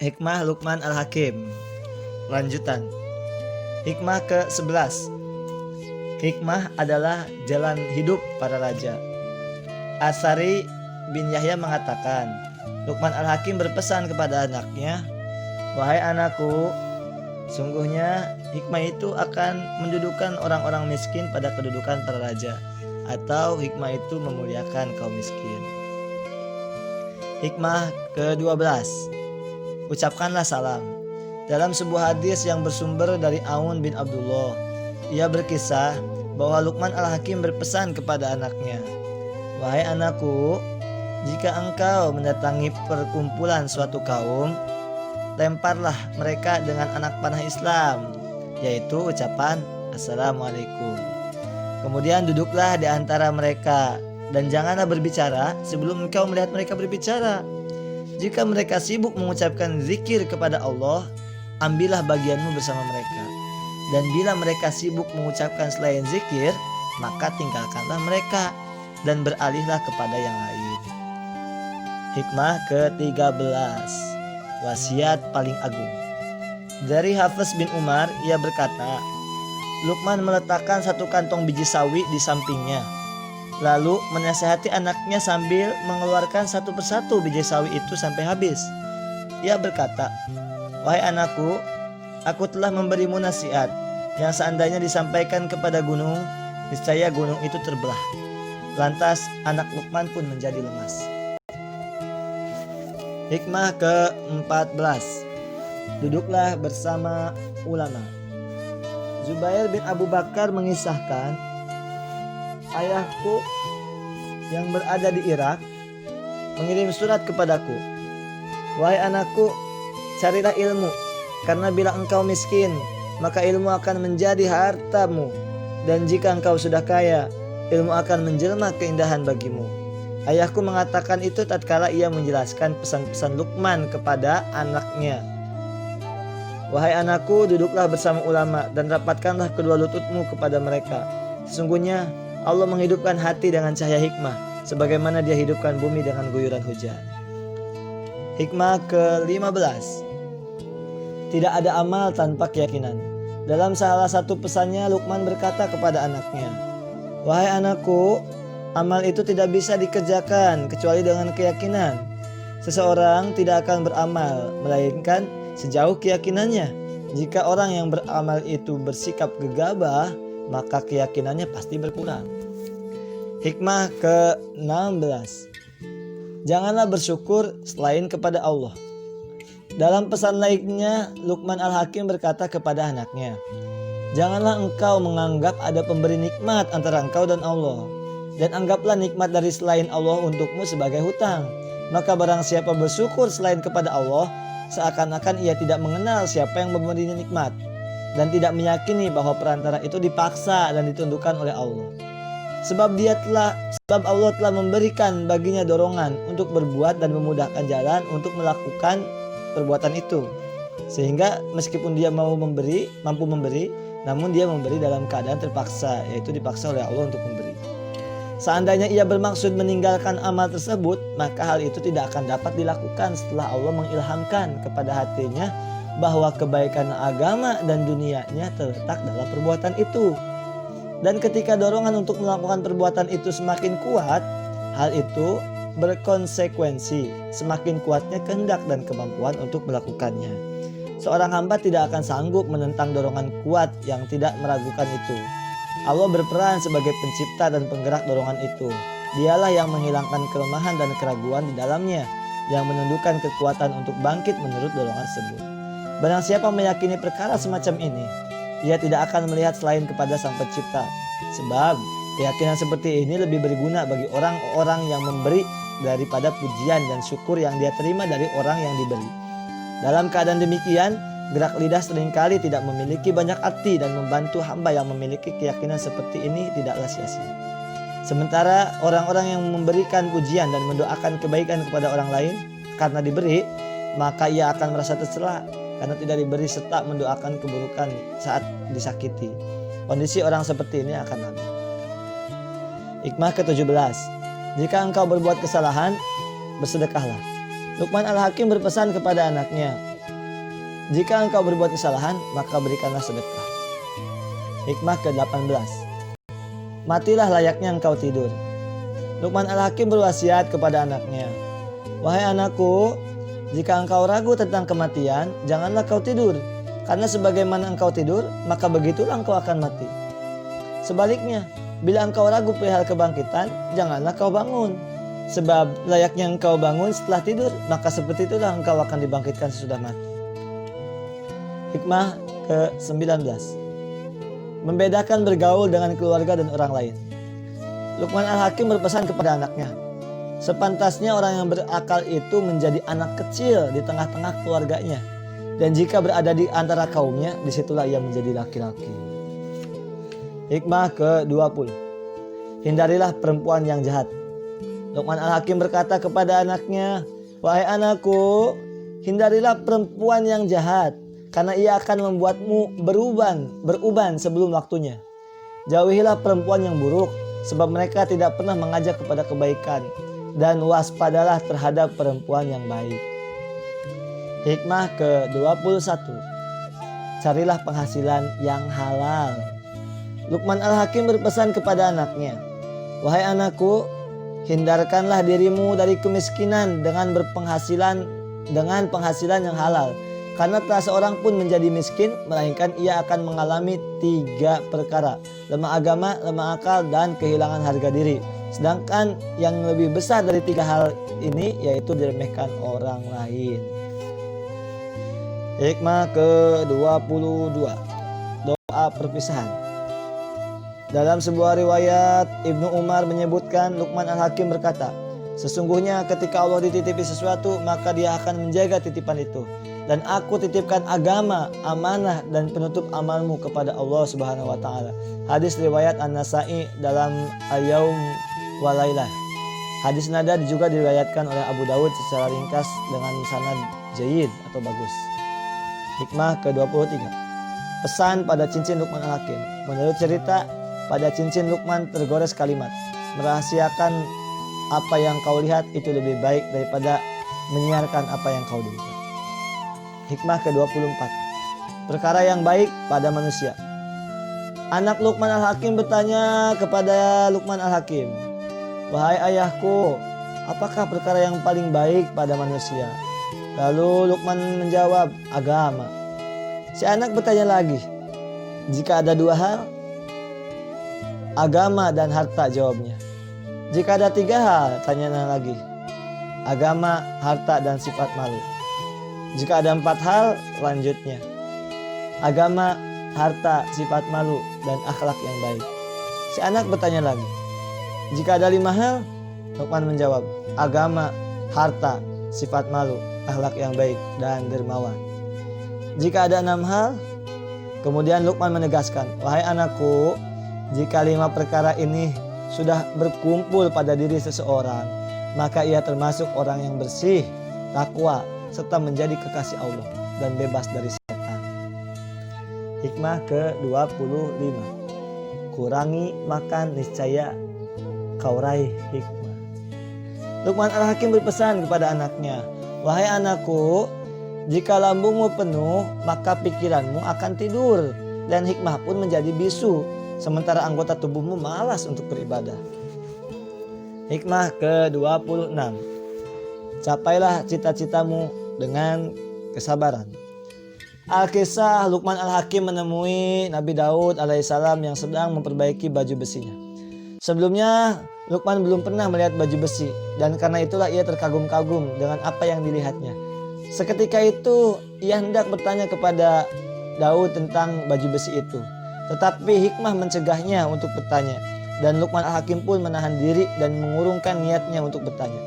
Hikmah Luqman Al-Hakim. Lanjutan. Hikmah ke-11. Hikmah adalah jalan hidup para raja. Asari bin Yahya mengatakan, Luqman Al-Hakim berpesan kepada anaknya, "Wahai anakku, sungguhnya hikmah itu akan mendudukan orang-orang miskin pada kedudukan para raja, atau hikmah itu memuliakan kaum miskin." Hikmah ke-12. Ucapkanlah salam. Dalam sebuah hadis yang bersumber dari Aun bin Abdullah, ia berkisah bahwa Luqman Al-Hakim berpesan kepada anaknya, "Wahai anakku, jika engkau mendatangi perkumpulan suatu kaum, lemparlah mereka dengan anak panah Islam, yaitu ucapan Assalamualaikum. Kemudian duduklah di antara mereka, dan janganlah berbicara sebelum engkau melihat mereka berbicara. Jika mereka sibuk mengucapkan zikir kepada Allah, ambillah bagianmu bersama mereka. Dan bila mereka sibuk mengucapkan selain zikir, maka tinggalkanlah mereka dan beralihlah kepada yang lain." Hikmah ke-13. Wasiat paling agung. Dari Hafiz bin Umar, ia berkata, Luqman meletakkan satu kantong biji sawi di sampingnya, lalu menasihati anaknya sambil mengeluarkan satu persatu biji sawi itu sampai habis. Ia berkata, "Wahai anakku, aku telah memberimu nasihat yang seandainya disampaikan kepada gunung, niscaya gunung itu terbelah." Lantas anak Luqman pun menjadi lemas. Hikmah ke-14. Duduklah bersama ulama. Zubair bin Abu Bakar mengisahkan, ayahku yang berada di Irak mengirim surat kepadaku, "Wahai anakku, carilah ilmu, karena bila engkau miskin, maka ilmu akan menjadi hartamu, dan jika engkau sudah kaya, ilmu akan menjelma keindahan bagimu." Ayahku mengatakan itu tatkala ia menjelaskan pesan-pesan Luqman kepada anaknya. "Wahai anakku, duduklah bersama ulama dan rapatkanlah kedua lututmu kepada mereka. Sesungguhnya Allah menghidupkan hati dengan cahaya hikmah, sebagaimana Dia hidupkan bumi dengan guyuran hujan." Hikmah ke-15. Tidak ada amal tanpa keyakinan. Dalam salah satu pesannya, Luqman berkata kepada anaknya, "Wahai anakku, amal itu tidak bisa dikerjakan kecuali dengan keyakinan. Seseorang tidak akan beramal melainkan sejauh keyakinannya. Jika orang yang beramal itu bersikap gegabah, maka keyakinannya pasti berkurang." Hikmah ke-16. Janganlah bersyukur selain kepada Allah. Dalam pesan lainnya, Luqman Al-Hakim berkata kepada anaknya, "Janganlah engkau menganggap ada pemberi nikmat antara engkau dan Allah, dan anggaplah nikmat dari selain Allah untukmu sebagai hutang. Maka barang siapa bersyukur selain kepada Allah, seakan-akan ia tidak mengenal siapa yang memberinya nikmat, dan tidak meyakini bahwa perantara itu dipaksa dan ditundukkan oleh Allah. Sebab Allah telah memberikan baginya dorongan untuk berbuat dan memudahkan jalan untuk melakukan perbuatan itu. Sehingga meskipun dia mampu memberi, namun dia memberi dalam keadaan terpaksa, yaitu dipaksa oleh Allah untuk memberi. Seandainya ia bermaksud meninggalkan amal tersebut, maka hal itu tidak akan dapat dilakukan setelah Allah mengilhamkan kepada hatinya bahwa kebaikan agama dan dunianya terletak dalam perbuatan itu. Dan ketika dorongan untuk melakukan perbuatan itu semakin kuat, hal itu berkonsekuensi semakin kuatnya kehendak dan kemampuan untuk melakukannya. Seorang hamba tidak akan sanggup menentang dorongan kuat yang tidak meragukan itu. Allah berperan sebagai pencipta dan penggerak dorongan itu. Dialah yang menghilangkan kelemahan dan keraguan di dalamnya, yang menundukkan kekuatan untuk bangkit menurut dorongan tersebut. Barang siapa meyakini perkara semacam ini, ia tidak akan melihat selain kepada Sang Pencipta. Sebab keyakinan seperti ini lebih berguna bagi orang-orang yang memberi daripada pujian dan syukur yang dia terima dari orang yang diberi. Dalam keadaan demikian, gerak lidah seringkali tidak memiliki banyak arti, dan membantu hamba yang memiliki keyakinan seperti ini tidaklah sia-sia. Sementara orang-orang yang memberikan pujian dan mendoakan kebaikan kepada orang lain karena diberi, maka ia akan merasa tercela karena tidak diberi serta mendoakan keburukan saat disakiti. Kondisi orang seperti ini akan lalu. Hikmah ke-17. Jika engkau berbuat kesalahan, bersedekahlah. Luqman Al-Hakim berpesan kepada anaknya, Jika engkau berbuat kesalahan, maka berikanlah sedekah. Hikmah ke-18. Matilah layaknya engkau tidur. Luqman Al-Hakim berwasiat kepada anaknya, wahai anakku, jika engkau ragu tentang kematian, janganlah kau tidur. Karena sebagaimana engkau tidur, maka begitulah engkau akan mati. Sebaliknya, bila engkau ragu perihal kebangkitan, janganlah kau bangun. Sebab layaknya engkau bangun setelah tidur, maka seperti itulah engkau akan dibangkitkan sesudah mati. Hikmah ke-19. Membedakan bergaul dengan keluarga dan orang lain. Luqman Al-Hakim berpesan kepada anaknya, sepantasnya orang yang berakal itu menjadi anak kecil di tengah-tengah keluarganya. Dan jika berada di antara kaumnya, disitulah ia menjadi laki-laki. Hikmah ke-20. Hindarilah perempuan yang jahat. Luqman Al-Hakim berkata kepada anaknya, wahai anakku, hindarilah perempuan yang jahat, karena ia akan membuatmu beruban sebelum waktunya. Jauhilah perempuan yang buruk, sebab mereka tidak pernah mengajak kepada kebaikan, dan waspadalah terhadap perempuan yang baik. Hikmah ke-21. Carilah penghasilan yang halal. Luqman Al-Hakim berpesan kepada anaknya, wahai anakku, hindarkanlah dirimu dari kemiskinan dengan penghasilan yang halal. Karena tak seorang pun menjadi miskin, melainkan ia akan mengalami 3 perkara: lemah agama, lemah akal, dan kehilangan harga diri. Sedangkan yang lebih besar dari 3 hal ini yaitu diremehkan orang lain. Hikmah ke-22. Doa perpisahan. Dalam sebuah riwayat, Ibnu Umar menyebutkan Luqman Al-Hakim berkata, sesungguhnya ketika Allah dititipi sesuatu, maka dia akan menjaga titipan itu. Dan aku titipkan agama, amanah, dan penutup amalmu kepada Allah Subhanahu wa Ta'ala. Hadis riwayat An-Nasa'i dalam Al-Yaum wa Lailah. Hadis nada juga diriwayatkan oleh Abu Dawud secara ringkas dengan sanad jayyid atau bagus. Hikmah ke-23. Pesan pada cincin Luqman Al-Hakim. Menurut cerita, pada cincin Luqman tergores kalimat, merahasiakan apa yang kau lihat itu lebih baik daripada menyiarkan apa yang kau dengar. Hikmah ke-24. Perkara yang baik pada manusia. Anak Luqman Al-Hakim bertanya kepada Luqman Al-Hakim, wahai ayahku, apakah perkara yang paling baik pada manusia? Lalu Luqman menjawab, agama. Si anak bertanya lagi, jika ada 2 hal? Agama dan harta, jawabnya. Jika ada 3 hal, tanyanya lagi, agama, harta, dan sifat malu. Jika ada 4 hal, lanjutnya, agama, harta, sifat malu, dan akhlak yang baik. Si anak bertanya lagi, jika ada 5 hal? Luqman menjawab, agama, harta, sifat malu, akhlak yang baik, dan dermawan. Jika ada 6 hal? Kemudian Luqman menegaskan, wahai anakku, jika 5 perkara ini sudah berkumpul pada diri seseorang, maka ia termasuk orang yang bersih, takwa, serta menjadi kekasih Allah dan bebas dari setan. Hikmah ke-25. Kurangi makan, niscaya kau raih hikmah. Luqman Al-Hakim berpesan kepada anaknya, wahai anakku, jika lambungmu penuh, maka pikiranmu akan tidur dan hikmah pun menjadi bisu, sementara anggota tubuhmu malas untuk beribadah. Hikmah ke-26. Capailah cita-citamu dengan kesabaran. Al-Kisah Luqman Al-Hakim menemui Nabi Daud alaihissalam yang sedang memperbaiki baju besinya. Sebelumnya Luqman belum pernah melihat baju besi, dan karena itulah ia terkagum-kagum dengan apa yang dilihatnya. Seketika itu ia hendak bertanya kepada Daud tentang baju besi itu, tetapi hikmah mencegahnya untuk bertanya, dan Luqman Al-Hakim pun menahan diri dan mengurungkan niatnya untuk bertanya.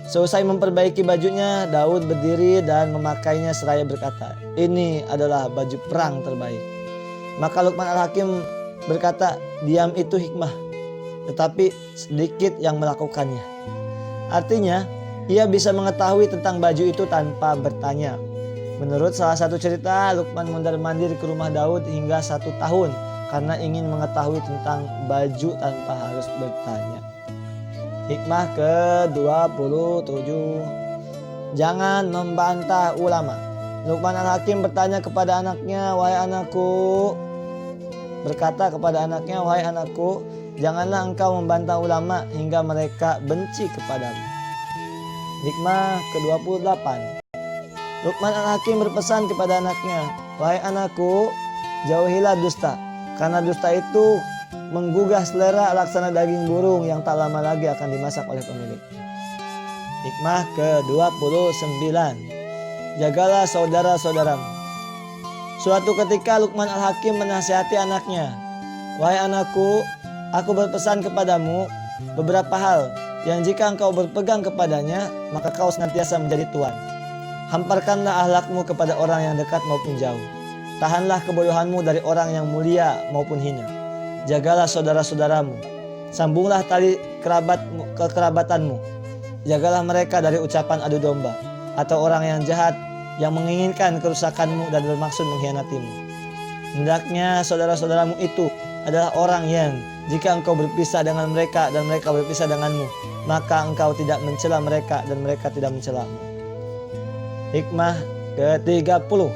Selesai memperbaiki bajunya, Daud berdiri dan memakainya seraya berkata, ini adalah baju perang terbaik. Maka Luqman Al-Hakim berkata, diam itu hikmah, tetapi sedikit yang melakukannya. Artinya, ia bisa mengetahui tentang baju itu tanpa bertanya. Menurut salah satu cerita, Luqman mondar-mandir ke rumah Daud hingga 1 tahun karena ingin mengetahui tentang baju tanpa harus bertanya. Hikmah ke-27. Jangan membantah ulama. Luqman Al-Hakim bertanya kepada anaknya, "Wahai anakku," berkata kepada anaknya, "Wahai anakku, janganlah engkau membantah ulama hingga mereka benci kepadamu." Hikmah ke-28. Luqman Al-Hakim berpesan kepada anaknya, "Wahai anakku, jauhilah dusta, karena dusta itu menggugah selera laksana daging burung yang tak lama lagi akan dimasak oleh pemilik." Hikmah ke-29. Jagalah saudara-saudaramu. Suatu ketika Luqman Al-Hakim menasihati anaknya, "Wahai anakku, aku berpesan kepadamu beberapa hal yang jika engkau berpegang kepadanya, maka kau senantiasa menjadi tuan. Hamparkanlah akhlakmu kepada orang yang dekat maupun jauh. Tahanlah kebodohanmu dari orang yang mulia maupun hina. Jagalah saudara-saudaramu. Sambunglah tali kekerabatanmu. Jagalah mereka dari ucapan adu domba atau orang yang jahat yang menginginkan kerusakanmu dan bermaksud mengkhianatimu. Hendaknya saudara-saudaramu itu adalah orang yang jika engkau berpisah dengan mereka dan mereka berpisah denganmu, maka engkau tidak mencela mereka dan mereka tidak mencelamu." Hikmah ke-30.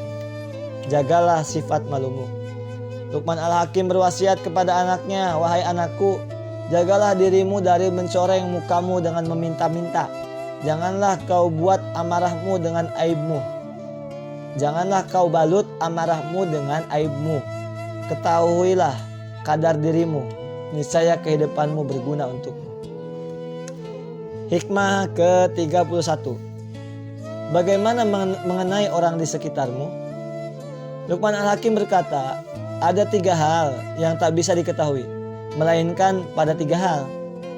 Jagalah sifat malumu. Luqman Al-Hakim berwasiat kepada anaknya, "Wahai anakku, jagalah dirimu dari mencoreng mukamu dengan meminta-minta. Janganlah kau buat amarahmu dengan aibmu. Janganlah kau balut amarahmu dengan aibmu. Ketahuilah kadar dirimu, niscaya kehidupanmu berguna untukmu." Hikmah ke-31. Bagaimana mengenai orang di sekitarmu? Luqman Al-Hakim berkata, ada 3 hal yang tak bisa diketahui, melainkan pada 3 hal.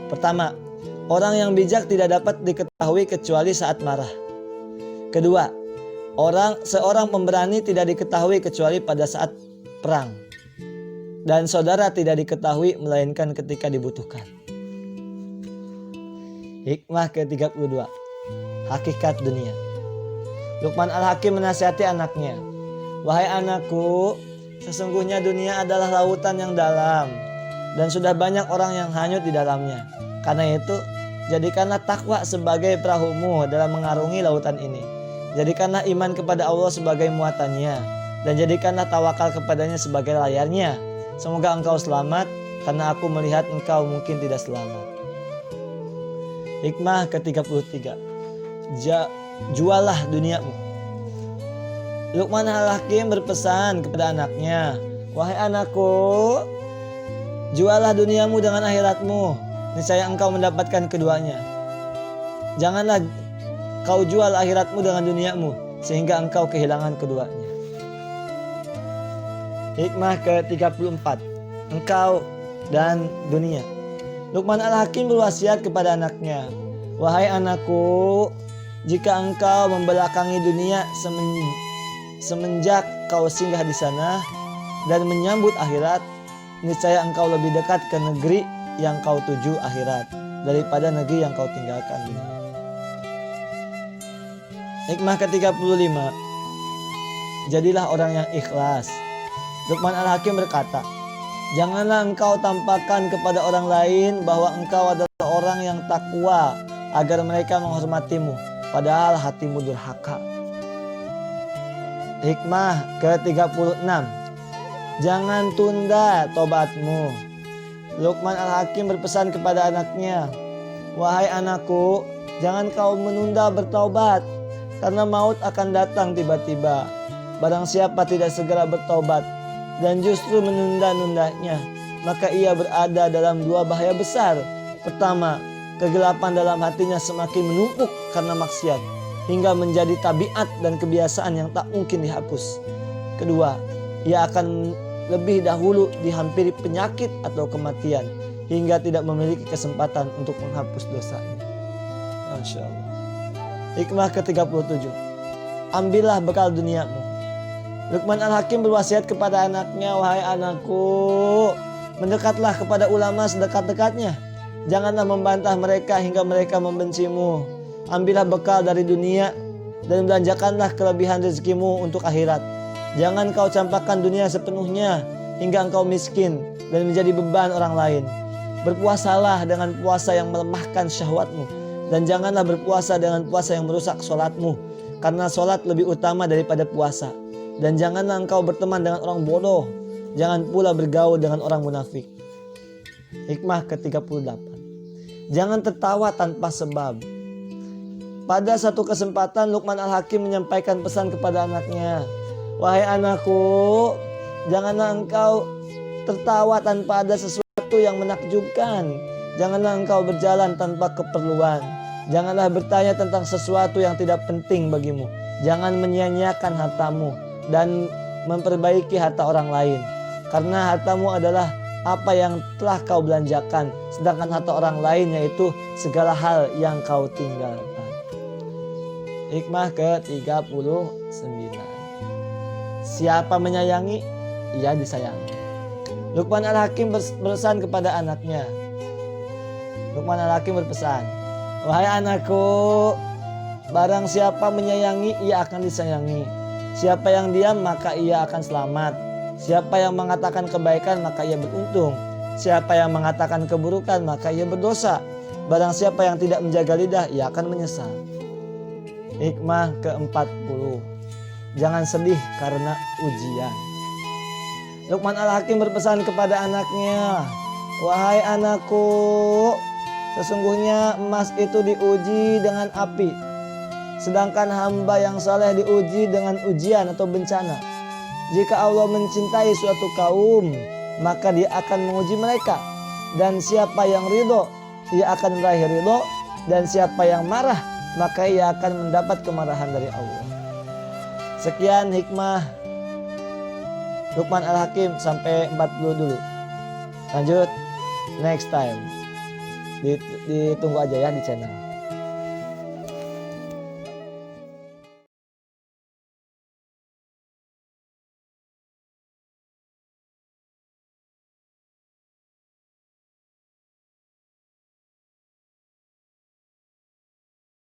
Pertama, orang yang bijak tidak dapat diketahui kecuali saat marah. Kedua, seorang pemberani tidak diketahui kecuali pada saat perang. Dan saudara tidak diketahui melainkan ketika dibutuhkan. Hikmah ke-32. Hakikat dunia. Luqman Al-Hakim menasihati anaknya, "Wahai anakku, sesungguhnya dunia adalah lautan yang dalam dan sudah banyak orang yang hanyut di dalamnya. Karena itu, jadikanlah takwa sebagai perahumu dalam mengarungi lautan ini. Jadikanlah iman kepada Allah sebagai muatannya, dan jadikanlah tawakal kepadanya sebagai layarnya. Semoga engkau selamat, karena aku melihat engkau mungkin tidak selamat." Hikmah ke-33. Jualah duniamu. Luqman Al-Hakim berpesan kepada anaknya, "Wahai anakku, jualah duniamu dengan akhiratmu, niscaya engkau mendapatkan keduanya. Janganlah kau jual akhiratmu dengan duniamu, sehingga engkau kehilangan keduanya." Hikmah ke-34. Engkau dan dunia. Luqman Al-Hakim berwasiat kepada anaknya, "Wahai anakku, jika engkau membelakangi dunia semenjak kau singgah di sana dan menyambut akhirat, niscaya engkau lebih dekat ke negeri yang kau tuju akhirat daripada negeri yang kau tinggalkan dunia." Hikmah ke-35. Jadilah orang yang ikhlas. Luqman Al-Hakim berkata, "Janganlah engkau tampakkan kepada orang lain bahwa engkau adalah orang yang takwa agar mereka menghormatimu, padahal hatimu durhaka." Hikmah ke-36. Jangan tunda tobatmu. Luqman Al-Hakim berpesan kepada anaknya, "Wahai anakku, jangan kau menunda bertaubat, karena maut akan datang tiba-tiba. Barang siapa tidak segera bertaubat dan justru menunda-nundanya, maka ia berada dalam 2 bahaya besar. Pertama, kegelapan dalam hatinya semakin menumpuk karena maksiat, hingga menjadi tabiat dan kebiasaan yang tak mungkin dihapus. Kedua, ia akan lebih dahulu dihampiri penyakit atau kematian, hingga tidak memiliki kesempatan untuk menghapus dosanya." Masya Allah. Hikmah ke-37. Ambillah bekal duniamu. Luqman Al-Hakim berwasiat kepada anaknya, "Wahai anakku, mendekatlah kepada ulama sedekat-dekatnya. Janganlah membantah mereka hingga mereka membencimu. Ambillah bekal dari dunia dan belanjakanlah kelebihan rezekimu untuk akhirat. Jangan kau campakkan dunia sepenuhnya hingga engkau miskin dan menjadi beban orang lain. Berpuasalah dengan puasa yang melemahkan syahwatmu, dan janganlah berpuasa dengan puasa yang merusak sholatmu. karena sholat lebih utama daripada puasa. Dan janganlah engkau berteman dengan orang bodoh, jangan pula bergaul dengan orang munafik. Hikmah ke-38. Jangan tertawa tanpa sebab. Pada satu kesempatan Luqman Al-Hakim menyampaikan pesan kepada anaknya, wahai anakku, janganlah engkau tertawa tanpa ada sesuatu yang menakjubkan. Janganlah engkau berjalan tanpa keperluan. Janganlah bertanya tentang sesuatu yang tidak penting bagimu. Jangan menyia-nyiakan hartamu dan memperbaiki harta orang lain. Karena hartamu adalah apa yang telah kau belanjakan, sedangkan harta orang lain yaitu segala hal yang kau tinggalkan. Hikmah ke-39. Siapa menyayangi, ia disayangi. Luqman Al-Hakim berpesan kepada anaknya. Luqman Al-Hakim berpesan, wahai anakku, barang siapa menyayangi, ia akan disayangi. Siapa yang diam, maka ia akan selamat. Siapa yang mengatakan kebaikan, maka ia beruntung. Siapa yang mengatakan keburukan, maka ia berdosa. Barang siapa yang tidak menjaga lidah, ia akan menyesal. Hikmah ke-40. Jangan sedih karena ujian. Luqman Al-Hakim berpesan kepada anaknya, wahai anakku, sesungguhnya emas itu diuji dengan api, sedangkan hamba yang saleh diuji dengan ujian atau bencana. Jika Allah mencintai suatu kaum, maka dia akan menguji mereka. Dan siapa yang ridho, ia akan meraih ridho. Dan siapa yang marah, maka ia akan mendapat kemarahan dari Allah. Sekian hikmah Luqman Al-Hakim sampai 40 dulu. Lanjut next time. Ditunggu aja ya di channel.